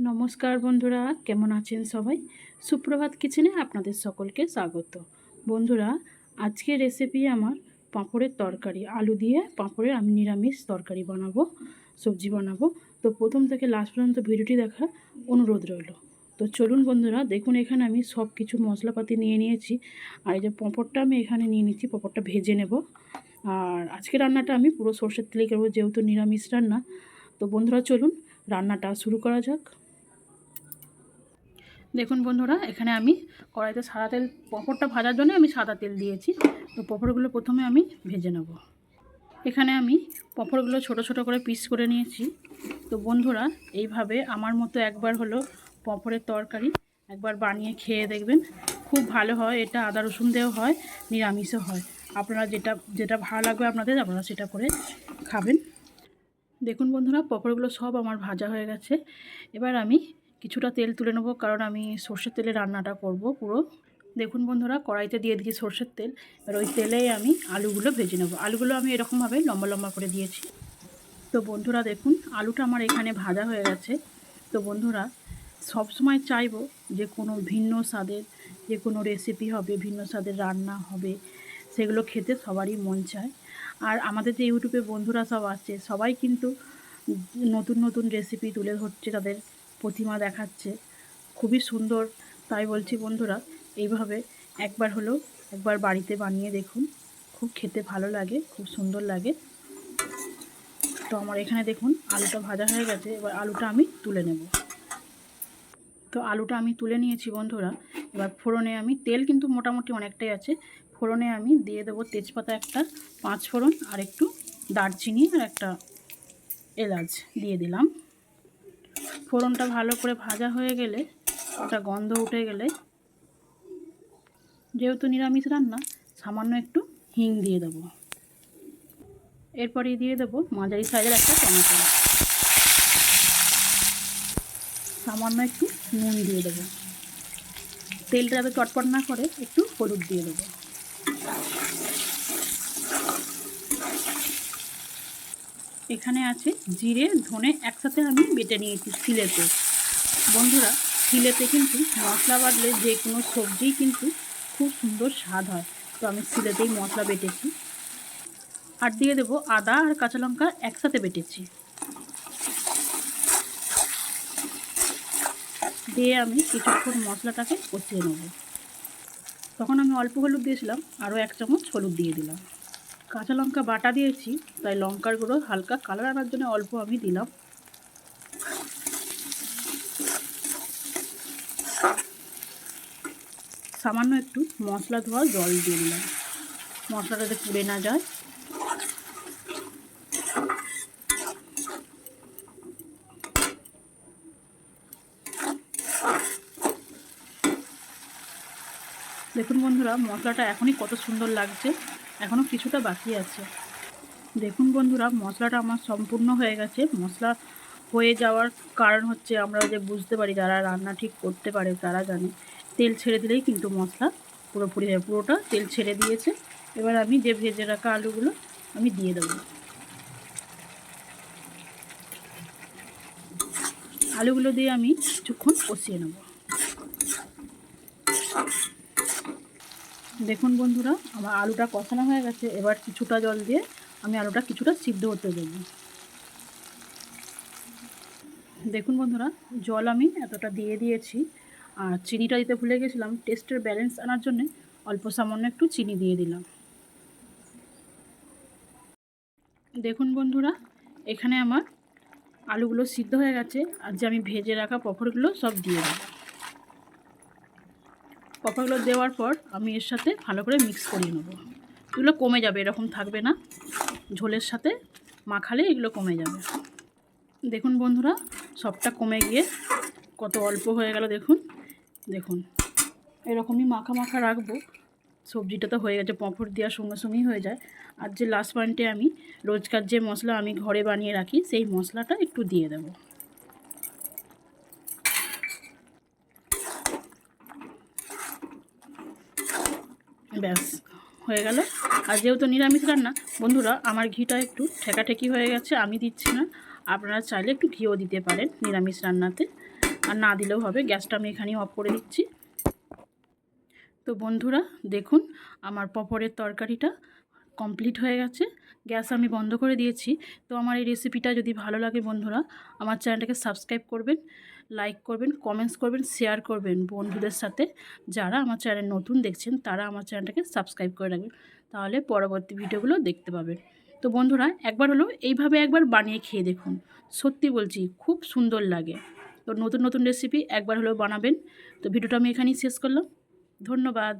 নমস্কার বন্ধুরা, কেমন আছেন সবাই? সুপ্রভাত কিচেনে আপনাদের সকলকে স্বাগত। বন্ধুরা, আজকের রেসিপি আমার পাঁপড়ের তরকারি। আলু দিয়ে পাঁপড়ের আমি নিরামিষ তরকারি বানাবো, সবজি বানাবো। তো প্রথম থেকে লাস্ট পর্যন্ত ভিডিওটি দেখার অনুরোধ রইল। তো চলুন বন্ধুরা, দেখুন এখানে আমি সব কিছু মশলাপাতি নিয়ে নিয়েছি। আর এই যে পাঁপড়টা আমি এখানে নিয়ে নিচ্ছি, পাঁপড়টা ভেজে নেব। আর আজকে রান্নাটা আমি পুরো সর্ষের তেলেই করবো, যেহেতু নিরামিষ রান্না। তো বন্ধুরা চলুন রান্নাটা শুরু করা যাক। দেখুন বন্ধুরা, এখানে আমি কড়াইতে সাদা তেল, পাঁপড়টা ভাজার জন্য আমি সাদা তেল দিয়েছি। তো পাঁপড়গুলো প্রথমে আমি ভেজে নেব। এখানে আমি পাঁপড়গুলো ছোট ছোট করে পিস করে নিয়েছি। তো বন্ধুরা, এইভাবে আমার মতো একবার হলো পাঁপড়ের তরকারি একবার বানিয়ে খেয়ে দেখবেন, খুব ভালো হয়। এটা আদা রসুন দিয়েও হয়, নিরামিষও হয়। আপনারা যেটা যেটা ভালো লাগবে আপনারা সেটা করে খাবেন। দেখুন বন্ধুরা, পাঁপড়গুলো সব আমার ভাজা হয়ে গেছে। এবার আমি কিছুটা তেল তুলে নেবো, কারণ আমি সর্ষের তেলে রান্নাটা করব পুরো। দেখুন বন্ধুরা, কড়াইতে দিয়ে দিয়েছি সর্ষের তেল। এবার ওই তেলেই আমি আলুগুলো ভেজে নেবো। আলুগুলো আমি এরকমভাবে লম্বা লম্বা করে দিয়েছি। তো বন্ধুরা দেখুন, আলুটা আমার এখানে ভাজা হয়ে গেছে। তো বন্ধুরা, সব সময় চাইবো যে কোনো ভিন্ন স্বাদের যে কোনো রেসিপি হবে, ভিন্ন স্বাদের রান্না হবে, সেগুলো খেতে সবারই মন চায়। আর আমাদের যে ইউটিউবে বন্ধুরা সব আছে, সবাই কিন্তু নতুন নতুন রেসিপি তুলে ধরছে, তাদের প্রতিমা দেখাচ্ছে, খুবই সুন্দর। তাই বলছি বন্ধুরা, এইভাবে একবার বাড়িতে বানিয়ে দেখুন, খুব খেতে ভালো লাগে, খুব সুন্দর লাগে। তো আমার এখানে দেখুন আলুটা ভাজা হয়ে গেছে। এবার আলুটা আমি তুলে নেব। তো আলুটা আমি তুলে নিয়েছি বন্ধুরা। এবার ফোড়নে আমি, তেল কিন্তু মোটামুটি অনেকটাই আছে, ফোড়নে আমি দিয়ে দেবো তেজপাতা একটা, 5 ফোড়ন, আর একটু দারচিনি, আর একটা এলাচ দিয়ে দিলাম। ফোড়নটা ভালো করে ভাজা হয়ে গেলে, ওটা গন্ধ উঠে গেলে, যেহেতু নিরামিষ রান্না, সামান্য একটু হিং দিয়ে দেবো। এরপরে দিয়ে দেবো মাঝারি সাইজের একটা টমেটো, সামান্য একটু নুন দিয়ে দেবো। তেলটা যাতে চটপট না করে, একটু হলুদ দিয়ে দেবো। এখানে আছে জিরে ধনে একসাথে আমি বেটে নিয়েছি শিলেতে। বন্ধুরা, শিলেতে কিন্তু মশলা বাটলে যে কোনো সবজিই কিন্তু খুব সুন্দর স্বাদ হয়। তো আমি শিলেতেই মশলা বেটেছি। আর দিয়ে দেবো আদা আর কাঁচা লঙ্কা একসাথে বেটেছি। দিয়ে আমি কিছুক্ষণ মশলাটাকে কষিয়ে নেব। তখন আমি অল্প হলুদ দিয়েছিলাম, আরও 1 চামচ হলুদ দিয়ে দিলাম। কাঁচা লঙ্কা বাটা দিয়েছি, তাই লঙ্কার গুঁড়ো হালকা কালার আনার জন্য অল্প আমি দিলাম। সামান্য একটু মশলা ধোয়া জল দিয়ে দিলাম, মশলাটা যাতে পুড়ে না যায়। দেখুন বন্ধুরা, মশলাটা এখনই কত সুন্দর লাগছে, এখনও কিছুটা বাকি আছে। দেখুন বন্ধুরা, মশলাটা আমার সম্পূর্ণ হয়ে গেছে। মশলা হয়ে যাওয়ার কারণ হচ্ছে, আমরা যে বুঝতে পারি, যারা রান্না ঠিক করতে পারে তারা জানে, তেল ছেড়ে দিলেই কিন্তু মশলা পুরোপুরি হয়। পুরোটা তেল ছেড়ে দিয়েছে। এবার আমি যে ভেজে রাখা আলুগুলো আমি দিয়ে দেবো। আলুগুলো দিয়ে আমি কিছুক্ষণ কষিয়ে নেব। দেখুন বন্ধুরা, আমার আলুটা কষানো হয়ে গেছে। এবার কিছুটা জল দিয়ে আমি আলুটা কিছুটা সিদ্ধ হতে দেবো। দেখুন বন্ধুরা, জল আমি এতটা দিয়ে দিয়েছি। আর চিনিটা দিতে ভুলে গেছিলাম, টেস্টের ব্যালেন্স আনার জন্য অল্প সামান্য একটু চিনি দিয়ে দিলাম। দেখুন বন্ধুরা, এখানে আমার আলুগুলো সিদ্ধ হয়ে গেছে। আর যে আমি ভেজে রাখা পাঁপড়গুলো সব দিয়ে দেব। পাঁপড়গুলো দেওয়ার পর আমি এর সাথে ভালো করে মিক্স করিয়ে নেব। এগুলো কমে যাবে, এরকম থাকবে না, ঝোলের সাথে মাখালে এগুলো কমে যাবে। দেখুন বন্ধুরা, সবটা কমে গিয়ে কত অল্প হয়ে গেল। দেখুন দেখুন, এরকমই মাখা মাখা রাখবো। সবজিটা তো হয়ে গেছে, পাঁপড় দেওয়ার সঙ্গে সঙ্গেই হয়ে যায়। আর যে লাস্ট পয়েন্টে আমি রোজকার যে মশলা আমি ঘরে বানিয়ে রাখি, সেই মশলাটা একটু দিয়ে দেব। ব্যাস, হয়ে গেল। আর যেহেতু নিরামিষ রান্না বন্ধুরা, আমার ঘিটা একটু ঠেকাঠেকি হয়ে গেছে, আমি দিচ্ছি না। আপনারা চাইলে একটু ঘিও দিতে পারেন নিরামিষ রান্নাতে। আর না দিলেও হবে। গ্যাসটা আমি এখানেই অফ করে দিচ্ছি। তো বন্ধুরা দেখুন আমার পাঁপড়ের তরকারিটা কমপ্লিট হয়ে গেছে। গ্যাস আমি বন্ধ করে দিয়েছি। তো আমার এই রেসিপিটা যদি ভালো লাগে বন্ধুরা, আমার চ্যানেলটাকে সাবস্ক্রাইব করবেন, লাইক করবেন, কমেন্টস করবেন, শেয়ার করবেন বন্ধুদের সাথে। যারা আমার চ্যানেল নতুন দেখছেন তারা আমার চ্যানেলটাকে সাবস্ক্রাইব করে রাখবেন, তাহলে পরবর্তী ভিডিওগুলো দেখতে পাবেন। তো বন্ধুরা একবার হলো এইভাবে একবার বানিয়ে খেয়ে দেখুন, সত্যি বলছি খুব সুন্দর লাগে। তো নতুন নতুন রেসিপি একবার হলেও বানাবেন। তো ভিডিওটা আমি এখানেই শেষ করলাম। ধন্যবাদ।